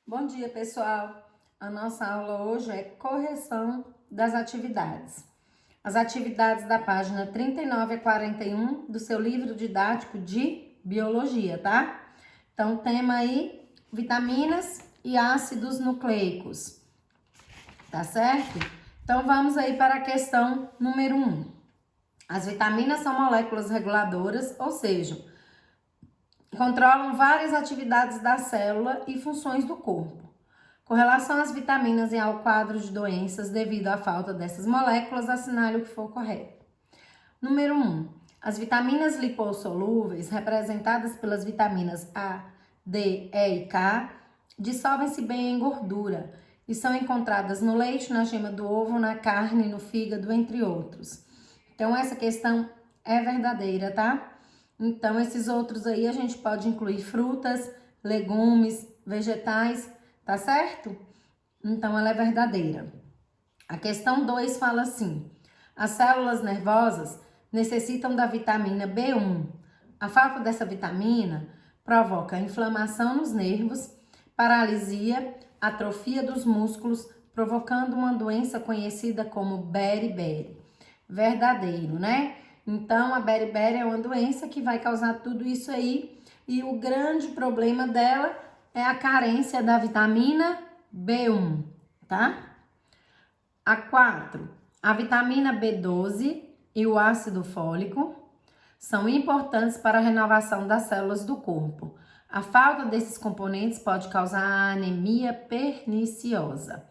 Bom dia, pessoal! A nossa aula hoje é correção das atividades. As atividades da página 39 a 41 do seu livro didático de biologia, tá? Então, tema aí, vitaminas e ácidos nucleicos, tá certo? Então, vamos aí para a questão número 1. As vitaminas são moléculas reguladoras, ou seja, controlam várias atividades da célula e funções do corpo. Com relação às vitaminas e ao quadro de doenças devido à falta dessas moléculas, assinale o que for correto. Número 1. As vitaminas lipossolúveis, representadas pelas vitaminas A, D, E e K, dissolvem-se bem em gordura e são encontradas no leite, na gema do ovo, na carne, no fígado, entre outros. Então, essa questão é verdadeira, tá? Então, esses outros aí a gente pode incluir frutas, legumes, vegetais, tá certo? Então, ela é verdadeira. A questão 2 fala assim: as células nervosas necessitam da vitamina B1. A falta dessa vitamina provoca inflamação nos nervos, paralisia, atrofia dos músculos, provocando uma doença conhecida como beriberi. Verdadeiro, né? Então, a beriberi é uma doença que vai causar tudo isso aí, e o grande problema dela é a carência da vitamina B1, tá? A 4, a vitamina B12 e o ácido fólico são importantes para a renovação das células do corpo. A falta desses componentes pode causar anemia perniciosa.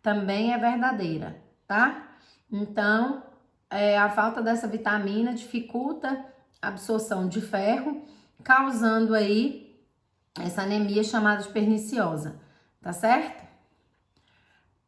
Também é verdadeira, tá? Então, a falta dessa vitamina dificulta a absorção de ferro, causando aí essa anemia chamada de perniciosa, tá certo?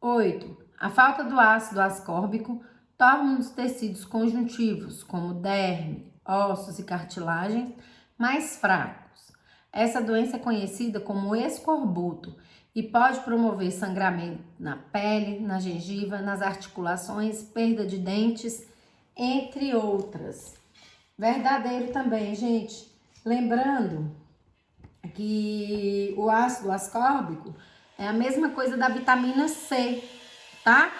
8. A falta do ácido ascórbico torna os tecidos conjuntivos, como derme, ossos e cartilagens, mais fracos. Essa doença é conhecida como escorbuto e pode promover sangramento na pele, na gengiva, nas articulações, perda de dentes, entre outras. Verdadeiro também, gente. Lembrando que o ácido ascórbico é a mesma coisa da vitamina C, tá?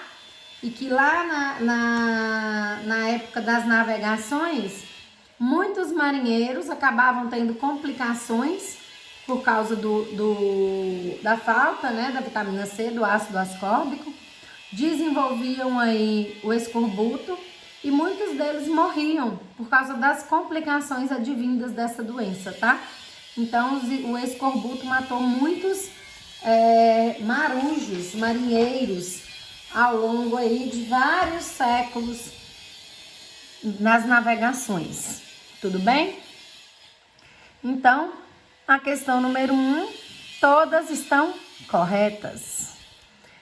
E que lá na época das navegações, muitos marinheiros acabavam tendo complicações por causa da falta, né, da vitamina C, do ácido ascórbico, desenvolviam aí o escorbuto e muitos deles morriam por causa das complicações advindas dessa doença, tá? Então, o escorbuto matou muitos marujos, marinheiros, ao longo aí de vários séculos nas navegações. Tudo bem? Então, a questão número 1, todas estão corretas.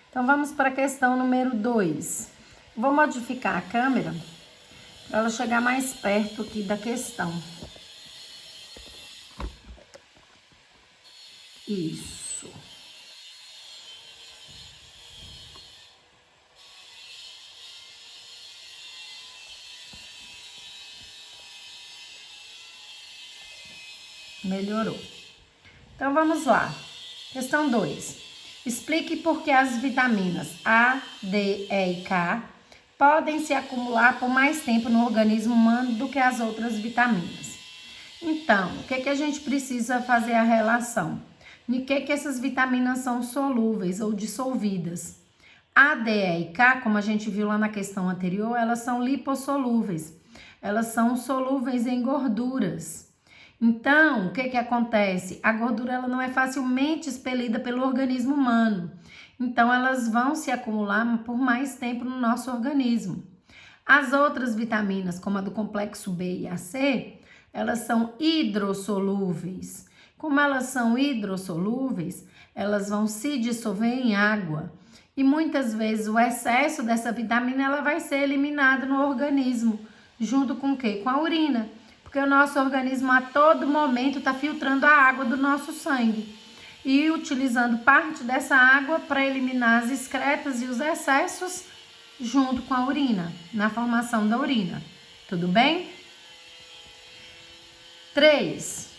Então, vamos para a questão número 2. Vou modificar a câmera para ela chegar mais perto aqui da questão. Isso. Melhorou. Então, vamos lá. Questão 2. Explique por que as vitaminas A, D, E e K podem se acumular por mais tempo no organismo humano do que as outras vitaminas. Então, o que a gente precisa fazer a relação? De que essas vitaminas são solúveis ou dissolvidas? A, D, E e K, como a gente viu lá na questão anterior, elas são lipossolúveis. Elas são solúveis em gorduras. Então, o que acontece? A gordura ela não é facilmente expelida pelo organismo humano. Então, elas vão se acumular por mais tempo no nosso organismo. As outras vitaminas, como a do complexo B e a C, elas são hidrossolúveis. Como elas são hidrossolúveis, elas vão se dissolver em água. E muitas vezes o excesso dessa vitamina ela vai ser eliminado no organismo, junto com o quê? Com a urina. Porque o nosso organismo a todo momento está filtrando a água do nosso sangue e utilizando parte dessa água para eliminar as excretas e os excessos junto com a urina, na formação da urina. Tudo bem? 3.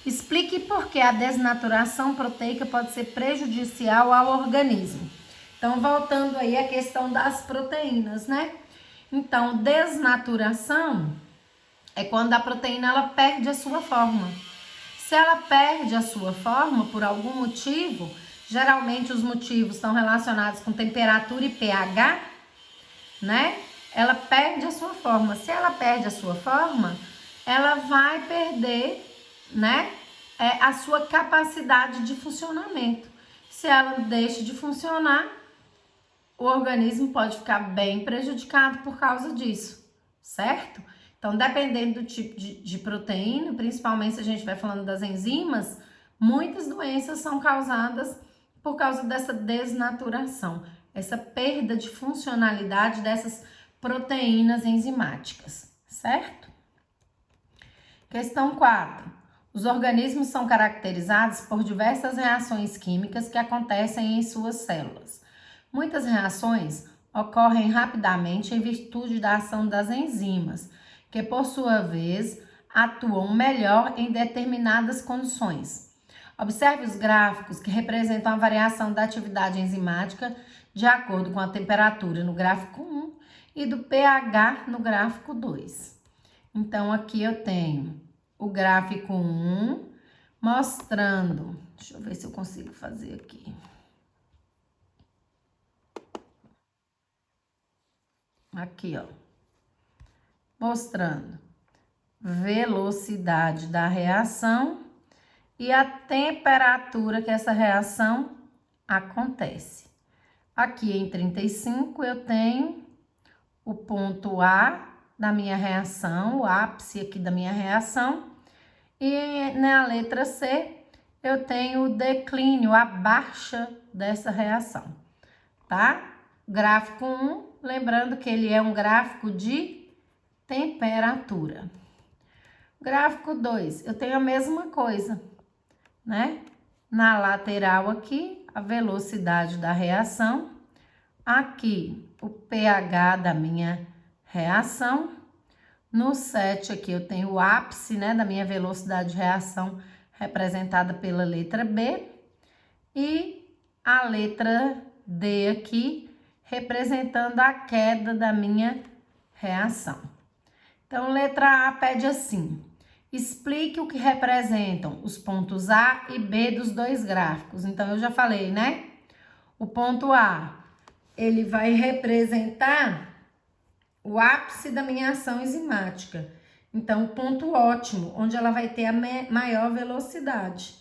Explique por que a desnaturação proteica pode ser prejudicial ao organismo. Então, voltando aí à questão das proteínas, né? Então, desnaturação é quando a proteína ela perde a sua forma. Se ela perde a sua forma por algum motivo, geralmente os motivos estão relacionados com temperatura e pH, né? Ela perde a sua forma. Se ela perde a sua forma, ela vai perder, né, a sua capacidade de funcionamento. Se ela deixa de funcionar, o organismo pode ficar bem prejudicado por causa disso, certo? Então, dependendo do tipo de proteína, principalmente se a gente vai falando das enzimas, muitas doenças são causadas por causa dessa desnaturação, essa perda de funcionalidade dessas proteínas enzimáticas, certo? Questão 4. Os organismos são caracterizados por diversas reações químicas que acontecem em suas células. Muitas reações ocorrem rapidamente em virtude da ação das enzimas, que por sua vez atuam melhor em determinadas condições. Observe os gráficos que representam a variação da atividade enzimática de acordo com a temperatura no gráfico 1 e do pH no gráfico 2. Então, aqui eu tenho o gráfico 1 mostrando, deixa eu ver se eu consigo fazer aqui. Aqui, ó, mostrando velocidade da reação e a temperatura que essa reação acontece. Aqui em 35 eu tenho o ponto A da minha reação, o ápice aqui da minha reação, e na letra C eu tenho o declínio, a baixa dessa reação, tá? Gráfico 1, lembrando que ele é um gráfico de temperatura. Gráfico 2, eu tenho a mesma coisa, né? Na lateral aqui, a velocidade da reação, aqui o pH da minha reação, no 7 aqui eu tenho o ápice, né, da minha velocidade de reação representada pela letra B e a letra D aqui representando a queda da minha reação. Então, letra A pede assim: explique o que representam os pontos A e B dos dois gráficos. Então, eu já falei, né? O ponto A, ele vai representar o ápice da minha ação enzimática. Então, o ponto ótimo, onde ela vai ter a maior velocidade.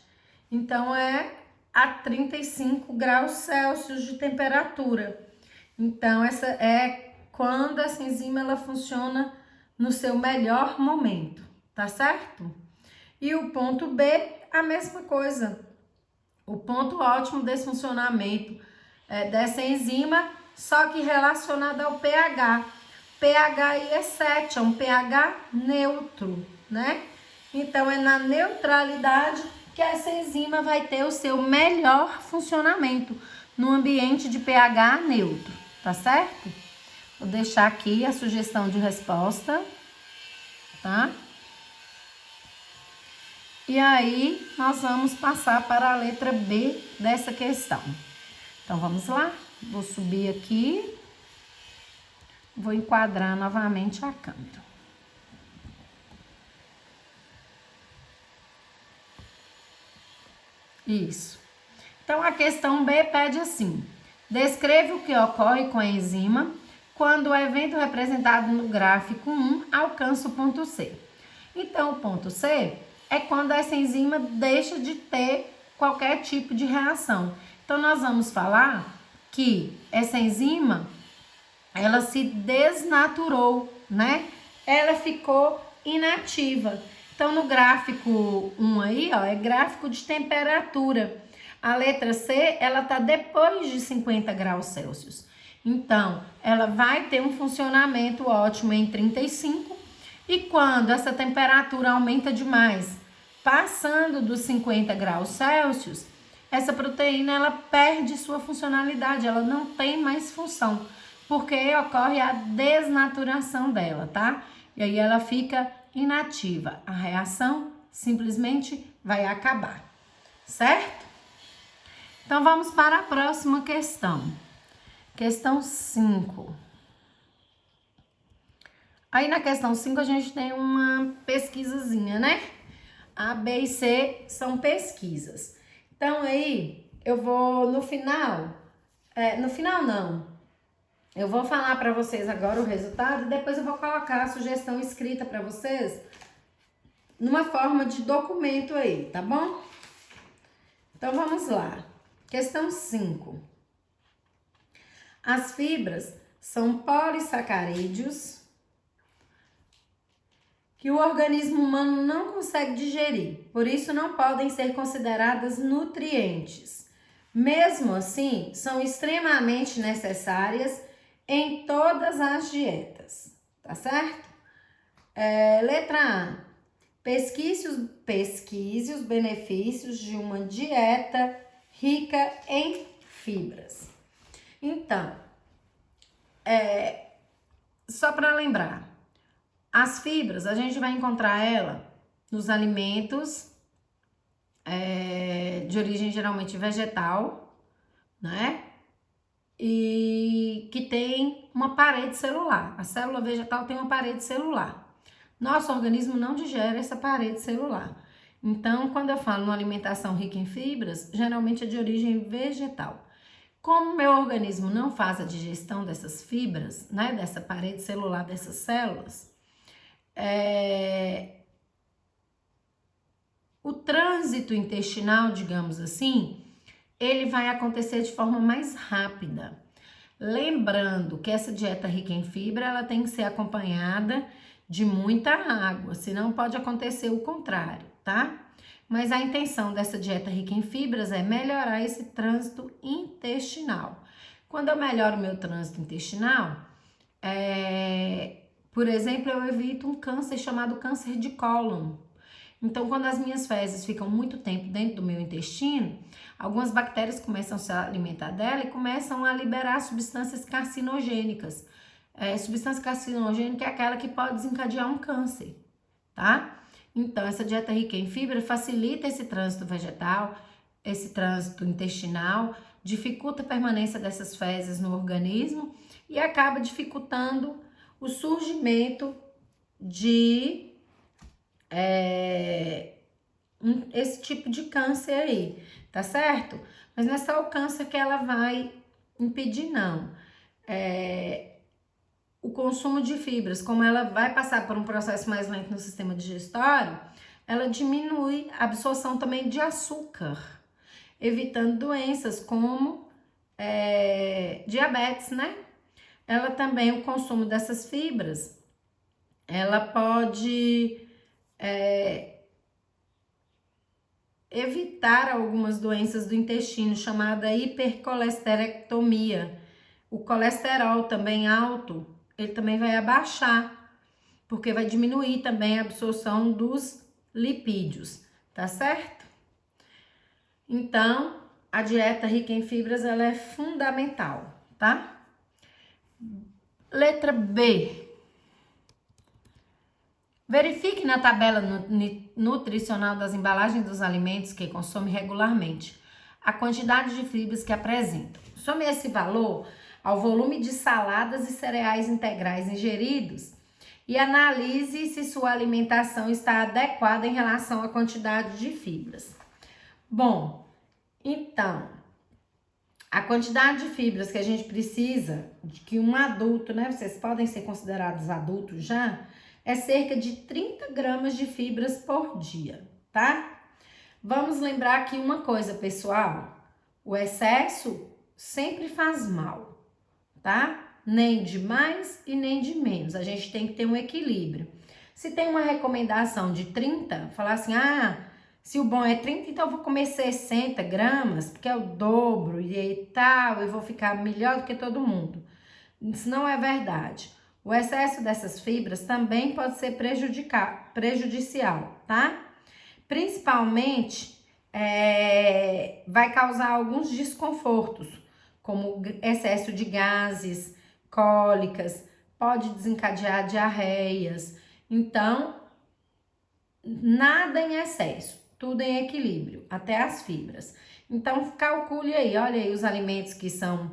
Então, é a 35 graus Celsius de temperatura. Então, essa é quando essa enzima ela funciona no seu melhor momento, tá certo? E o ponto B, a mesma coisa. O ponto ótimo desse funcionamento dessa enzima, só que relacionado ao pH. pH aí é 7, é um pH neutro, né? Então, é na neutralidade que essa enzima vai ter o seu melhor funcionamento no ambiente de pH neutro, tá certo? Vou deixar aqui a sugestão de resposta, tá? E aí, nós vamos passar para a letra B dessa questão. Então, vamos lá? Vou subir aqui. Vou enquadrar novamente a câmera. Isso. Então, a questão B pede assim: descreva o que ocorre com a enzima quando o evento representado no gráfico 1 alcança o ponto C. Então, o ponto C é quando essa enzima deixa de ter qualquer tipo de reação. Então, nós vamos falar que essa enzima, ela se desnaturou, né? Ela ficou inativa. Então, no gráfico 1 aí, ó, é gráfico de temperatura. A letra C, ela tá depois de 50 graus Celsius. Então, ela vai ter um funcionamento ótimo em 35. E quando essa temperatura aumenta demais, passando dos 50 graus Celsius, essa proteína, ela perde sua funcionalidade, ela não tem mais função, porque ocorre a desnaturação dela, tá? E aí ela fica inativa, a reação simplesmente vai acabar, certo? Então, vamos para a próxima questão. Questão 5. Aí, na questão 5, a gente tem uma pesquisazinha, né? A, B e C são pesquisas. Então, aí, eu vou, no final não, eu vou falar para vocês agora o resultado e depois eu vou colocar a sugestão escrita para vocês numa forma de documento aí, tá bom? Então, vamos lá. Questão 5. As fibras são polissacarídeos que o organismo humano não consegue digerir, por isso não podem ser consideradas nutrientes. Mesmo assim, são extremamente necessárias em todas as dietas, tá certo? Letra A. Pesquise os benefícios de uma dieta rica em fibras. Então, só para lembrar, as fibras, a gente vai encontrar ela nos alimentos de origem geralmente vegetal, né? E que tem uma parede celular. A célula vegetal tem uma parede celular. Nosso organismo não digere essa parede celular. Então, quando eu falo numa alimentação rica em fibras, geralmente é de origem vegetal. Como meu organismo não faz a digestão dessas fibras, né, dessa parede celular, dessas células, o trânsito intestinal, digamos assim, ele vai acontecer de forma mais rápida. Lembrando que essa dieta rica em fibra, ela tem que ser acompanhada de muita água, senão pode acontecer o contrário, tá? Mas a intenção dessa dieta rica em fibras é melhorar esse trânsito intestinal. Quando eu melhoro o meu trânsito intestinal, por exemplo, eu evito um câncer chamado câncer de cólon. Então, quando as minhas fezes ficam muito tempo dentro do meu intestino, algumas bactérias começam a se alimentar dela e começam a liberar substâncias carcinogênicas. Substância carcinogênica é aquela que pode desencadear um câncer, tá? Então, essa dieta rica em fibra facilita esse trânsito vegetal, esse trânsito intestinal, dificulta a permanência dessas fezes no organismo e acaba dificultando o surgimento de esse tipo de câncer aí, tá certo? Mas não é só o câncer que ela vai impedir, não. O consumo de fibras, como ela vai passar por um processo mais lento no sistema digestório, ela diminui a absorção também de açúcar, evitando doenças como diabetes, né? Ela também, o consumo dessas fibras, ela pode evitar algumas doenças do intestino, chamada hipercolesterectomia. O colesterol também alto, ele também vai abaixar, porque vai diminuir também a absorção dos lipídios, tá certo? Então, a dieta rica em fibras, ela é fundamental, tá? Letra B. Verifique na tabela nutricional das embalagens dos alimentos que consome regularmente a quantidade de fibras que apresentam. Some esse valor ao volume de saladas e cereais integrais ingeridos e analise se sua alimentação está adequada em relação à quantidade de fibras. Bom, então, a quantidade de fibras que a gente precisa, de que um adulto, né, vocês podem ser considerados adultos já, é cerca de 30 gramas de fibras por dia, tá? Vamos lembrar aqui uma coisa, pessoal. O excesso sempre faz mal, tá? Nem de mais e nem de menos. A gente tem que ter um equilíbrio. Se tem uma recomendação de 30, falar assim, se o bom é 30, então eu vou comer 60 gramas, porque é o dobro e tal, eu vou ficar melhor do que todo mundo. Isso não é verdade. O excesso dessas fibras também pode ser prejudicial, tá? Principalmente, vai causar alguns desconfortos, como excesso de gases, cólicas, pode desencadear diarreias. Então, nada em excesso, tudo em equilíbrio, até as fibras. Então, calcule aí, olha aí os alimentos que são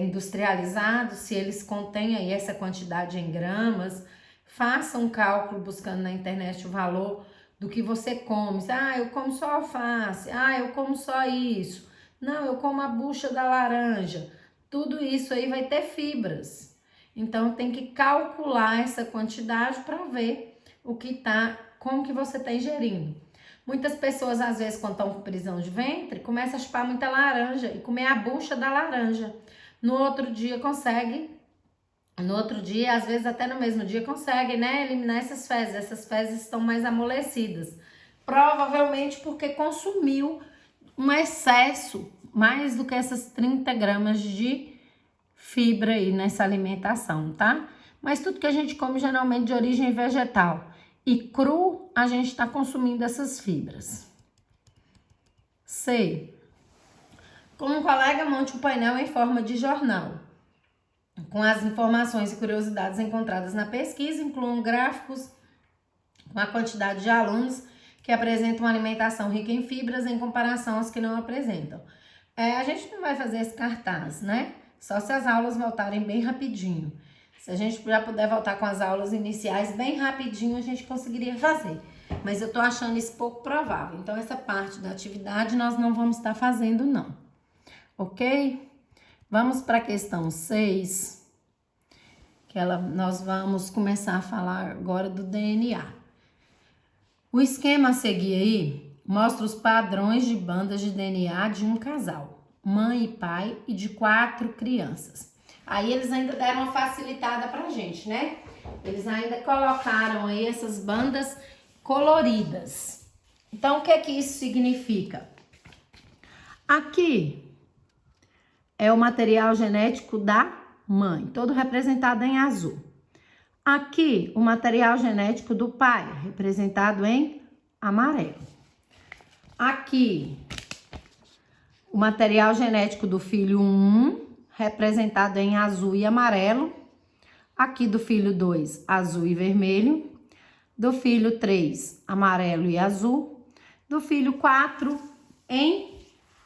industrializados, se eles contêm aí essa quantidade em gramas, faça um cálculo buscando na internet o valor do que você come. Ah, eu como só alface, ah, eu como só isso, não, eu como a bucha da laranja. Tudo isso aí vai ter fibras. Então, tem que calcular essa quantidade para ver como que você está ingerindo. Muitas pessoas, às vezes, quando estão com prisão de ventre, começam a chupar muita laranja e comer a bucha da laranja. No outro dia, às vezes até no mesmo dia, consegue, né, eliminar essas fezes. Essas fezes estão mais amolecidas. Provavelmente porque consumiu um excesso, mais do que essas 30 gramas de fibra aí nessa alimentação, tá? Mas tudo que a gente come geralmente de origem vegetal e cru, a gente está consumindo essas fibras. C. Como um colega, monte um painel em forma de jornal, com as informações e curiosidades encontradas na pesquisa, incluam gráficos com a quantidade de alunos que apresentam uma alimentação rica em fibras em comparação aos que não apresentam. A gente não vai fazer esse cartaz, né? Só se as aulas voltarem bem rapidinho. Se a gente já puder voltar com as aulas iniciais bem rapidinho, a gente conseguiria fazer. Mas eu tô achando isso pouco provável. Então, essa parte da atividade nós não vamos estar fazendo, não. Ok? Vamos para a questão 6, nós vamos começar a falar agora do DNA. O esquema a seguir aí mostra os padrões de bandas de DNA de um casal, mãe e pai, e de 4 crianças. Aí eles ainda deram uma facilitada pra gente, né? Eles ainda colocaram aí essas bandas coloridas. Então, o que é que isso significa? Aqui é o material genético da mãe, todo representado em azul. Aqui, o material genético do pai, representado em amarelo. Aqui, o material genético do filho 1, representado em azul e amarelo. Aqui do filho 2, azul e vermelho. Do filho 3, amarelo e azul. Do filho 4, em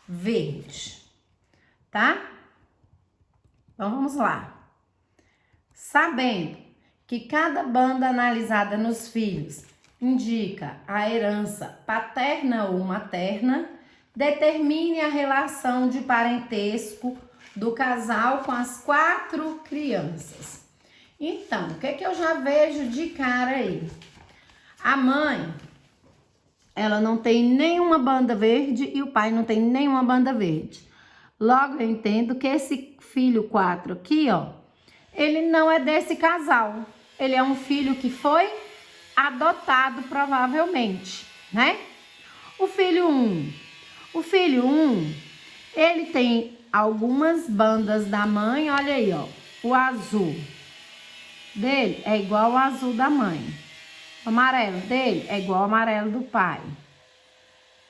verde. Tá? Então, vamos lá. Sabendo que cada banda analisada nos filhos indica a herança paterna ou materna, determine a relação de parentesco do casal com as 4 crianças. Então, o que é que eu já vejo de cara aí? A mãe, ela não tem nenhuma banda verde e o pai não tem nenhuma banda verde. Logo, eu entendo que esse filho 4 aqui, ó, ele não é desse casal. Ele é um filho que foi adotado, provavelmente, né? O filho 1. O filho 1, ele tem algumas bandas da mãe, olha aí, ó. O azul dele é igual ao azul da mãe. O amarelo dele é igual ao amarelo do pai.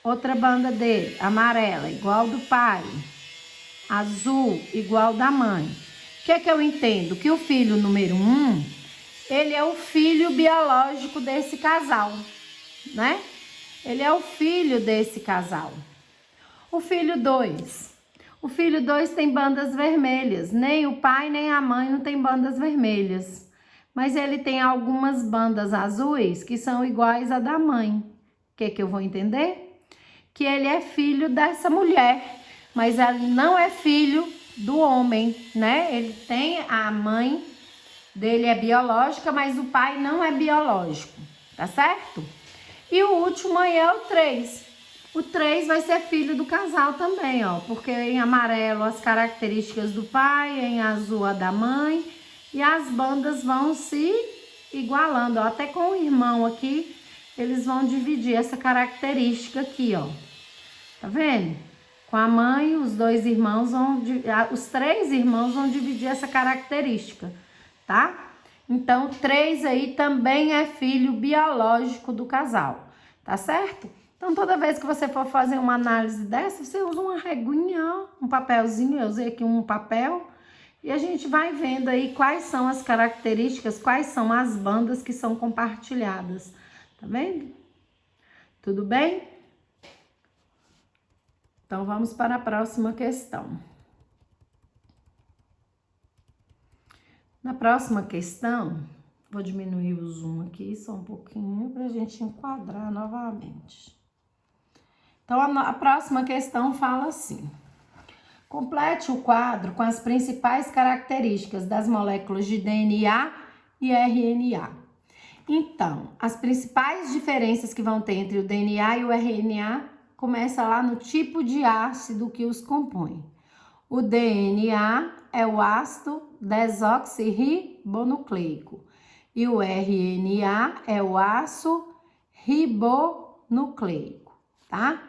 Outra banda dele, amarela, igual do pai. Azul, igual da mãe. O que é que eu entendo? Que o filho número 1, ele é o filho biológico desse casal, né? Ele é o filho desse casal. O filho 2. O filho 2 tem bandas vermelhas. Nem o pai nem a mãe não tem bandas vermelhas. Mas ele tem algumas bandas azuis que são iguais à da mãe. O que é que eu vou entender? Que ele é filho dessa mulher, mas ele não é filho do homem, né? Ele tem a mãe dele é biológica, mas o pai não é biológico, tá certo? E o último aí é o 3. O 3 vai ser filho do casal também, ó, porque em amarelo as características do pai, em azul a da mãe, e as bandas vão se igualando, ó, até com o irmão aqui, eles vão dividir essa característica aqui, ó. Tá vendo? Com a mãe, os 2 irmãos os 3 irmãos vão dividir essa característica, tá? Então, 3 aí também é filho biológico do casal, tá certo? Então, toda vez que você for fazer uma análise dessa, você usa uma reguinha, ó, um papelzinho, eu usei aqui um papel, e a gente vai vendo aí quais são as características, quais são as bandas que são compartilhadas, Tá vendo? Tudo bem? Então, vamos para a próxima questão. Na próxima questão, vou diminuir o zoom aqui só um pouquinho para a gente enquadrar novamente. Então, a próxima questão fala assim: complete o quadro com as principais características das moléculas de DNA e RNA. Então, as principais diferenças que vão ter entre o DNA e o RNA começa lá no tipo de ácido que os compõe. O DNA é o ácido desoxirribonucleico e o RNA é o ácido ribonucleico, tá?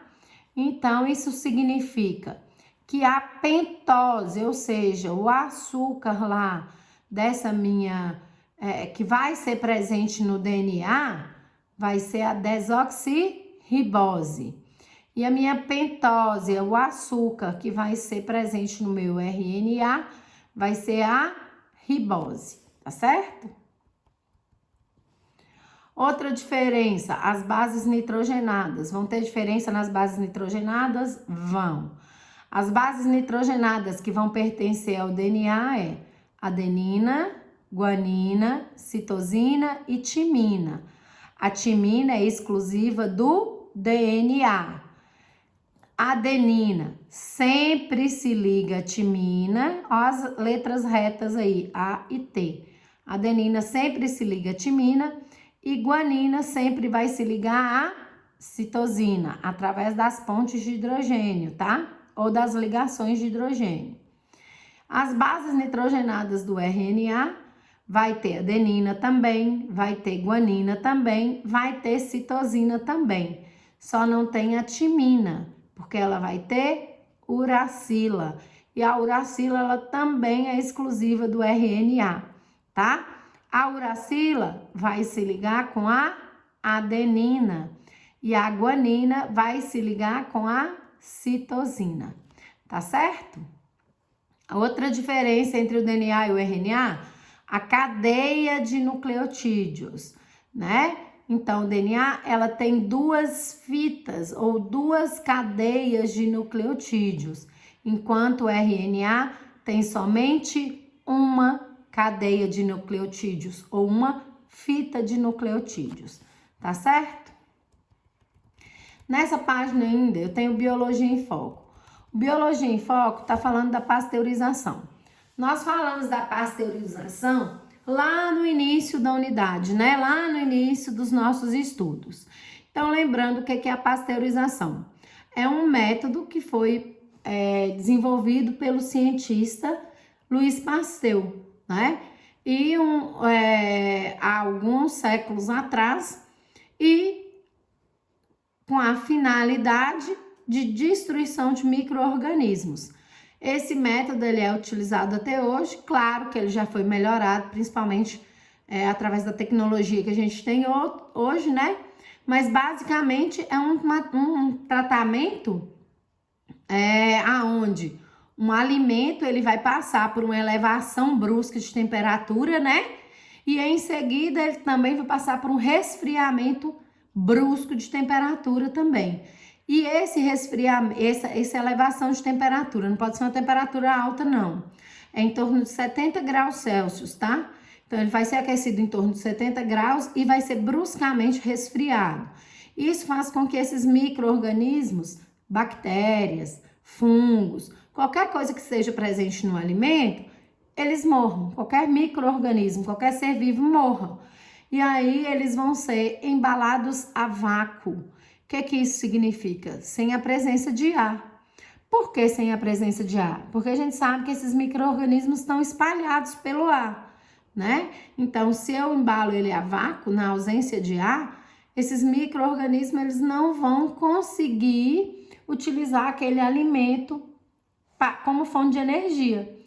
Então, isso significa que a pentose, ou seja, o açúcar lá dessa minha, que vai ser presente no DNA, vai ser a desoxirribose. E a minha pentose, o açúcar que vai ser presente no meu RNA, vai ser a ribose, tá certo? Outra diferença, as bases nitrogenadas. Vão ter diferença nas bases nitrogenadas? Vão. As bases nitrogenadas que vão pertencer ao DNA é adenina, guanina, citosina e timina. A timina é exclusiva do DNA. A adenina sempre se liga a timina, ó as letras retas aí, A e T. A adenina sempre se liga a timina e guanina sempre vai se ligar a citosina, através das pontes de hidrogênio, tá? Ou das ligações de hidrogênio. As bases nitrogenadas do RNA vai ter adenina também, vai ter guanina também, vai ter citosina também. Só não tem a timina, porque ela vai ter uracila. E a uracila, ela também é exclusiva do RNA, tá? A uracila vai se ligar com a adenina e a guanina vai se ligar com a citosina, tá certo? A outra diferença entre o DNA e o RNA, a cadeia de nucleotídeos, né? Então, o DNA, ela tem duas fitas ou duas cadeias de nucleotídeos, enquanto o RNA tem somente uma cadeia de nucleotídeos ou uma fita de nucleotídeos, tá certo? Nessa página ainda eu tenho Biologia em Foco. Biologia em Foco está falando da pasteurização. Nós falamos da pasteurização lá no início da unidade, né? Lá no início dos nossos estudos. Então, lembrando o que é a pasteurização. É um método que foi desenvolvido pelo cientista Louis Pasteur, né? E há alguns séculos atrás, e com a finalidade de destruição de micro-organismos. Esse método ele é utilizado até hoje, claro que ele já foi melhorado, principalmente através da tecnologia que a gente tem hoje, né? Mas basicamente é um tratamento aonde um alimento ele vai passar por uma elevação brusca de temperatura, né? E em seguida ele também vai passar por um resfriamento brusco de temperatura também. E esse resfriamento, essa elevação de temperatura, não pode ser uma temperatura alta, não. É em torno de 70 graus Celsius, tá? Então, ele vai ser aquecido em torno de 70 graus e vai ser bruscamente resfriado. Isso faz com que esses micro-organismos, bactérias, fungos, qualquer coisa que seja presente no alimento, eles morram. Qualquer micro-organismo, qualquer ser vivo morra. E aí, eles vão ser embalados a vácuo. O que isso significa? Sem a presença de ar. Por que sem a presença de ar? Porque a gente sabe que esses micro-organismos estão espalhados pelo ar, né? Então, se eu embalo ele a vácuo, na ausência de ar, esses micro-organismos eles não vão conseguir utilizar aquele alimento como fonte de energia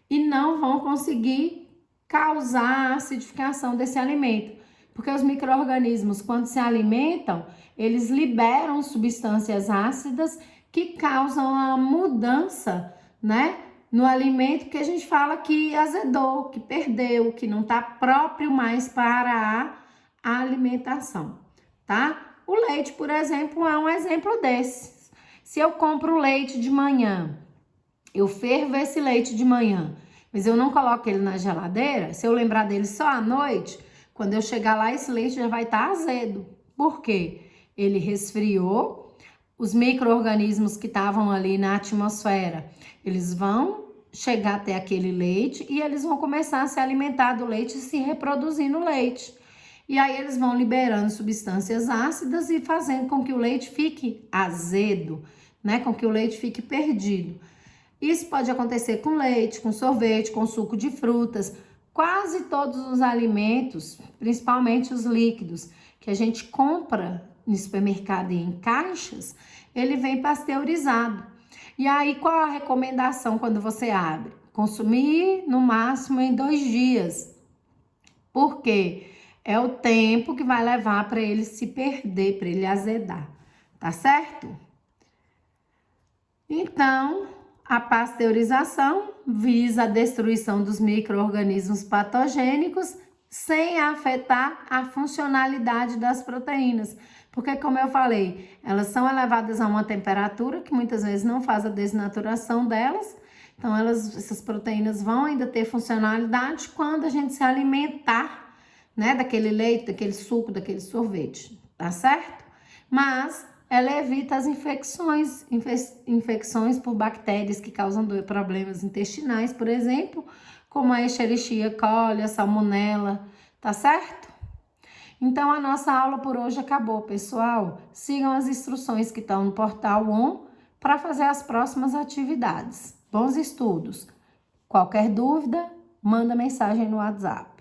e não vão conseguir causar a acidificação desse alimento. Porque os micro-organismos, quando se alimentam, eles liberam substâncias ácidas que causam a mudança, né, no alimento, que a gente fala que azedou, que perdeu, que não está próprio mais para a alimentação, tá? O leite, por exemplo, é um exemplo desse. Se eu compro leite de manhã, eu fervo esse leite de manhã, mas eu não coloco ele na geladeira, se eu lembrar dele só à noite, quando eu chegar lá, esse leite já vai estar azedo. Por quê? Ele resfriou, os micro-organismos que estavam ali na atmosfera, eles vão chegar até aquele leite e eles vão começar a se alimentar do leite e se reproduzir no leite. E aí eles vão liberando substâncias ácidas e fazendo com que o leite fique azedo, né? Com que o leite fique perdido. Isso pode acontecer com leite, com sorvete, com suco de frutas. Quase todos os alimentos, principalmente os líquidos, que a gente compra no supermercado e em caixas, ele vem pasteurizado. E aí, qual a recomendação quando você abre? Consumir no máximo em 2 dias. Por quê? É o tempo que vai levar para ele se perder, para ele azedar. Tá certo? Então, a pasteurização visa a destruição dos micro-organismos patogênicos sem afetar a funcionalidade das proteínas. Porque, como eu falei, elas são elevadas a uma temperatura que muitas vezes não faz a desnaturação delas. Então, essas proteínas vão ainda ter funcionalidade quando a gente se alimentar, né, daquele leite, daquele suco, daquele sorvete, tá certo? Mas ela evita as infecções por bactérias que causam problemas intestinais, por exemplo, como a Escherichia coli, a salmonela, tá certo? Então, a nossa aula por hoje acabou, pessoal. Sigam as instruções que estão no portal ON para fazer as próximas atividades. Bons estudos! Qualquer dúvida, manda mensagem no WhatsApp.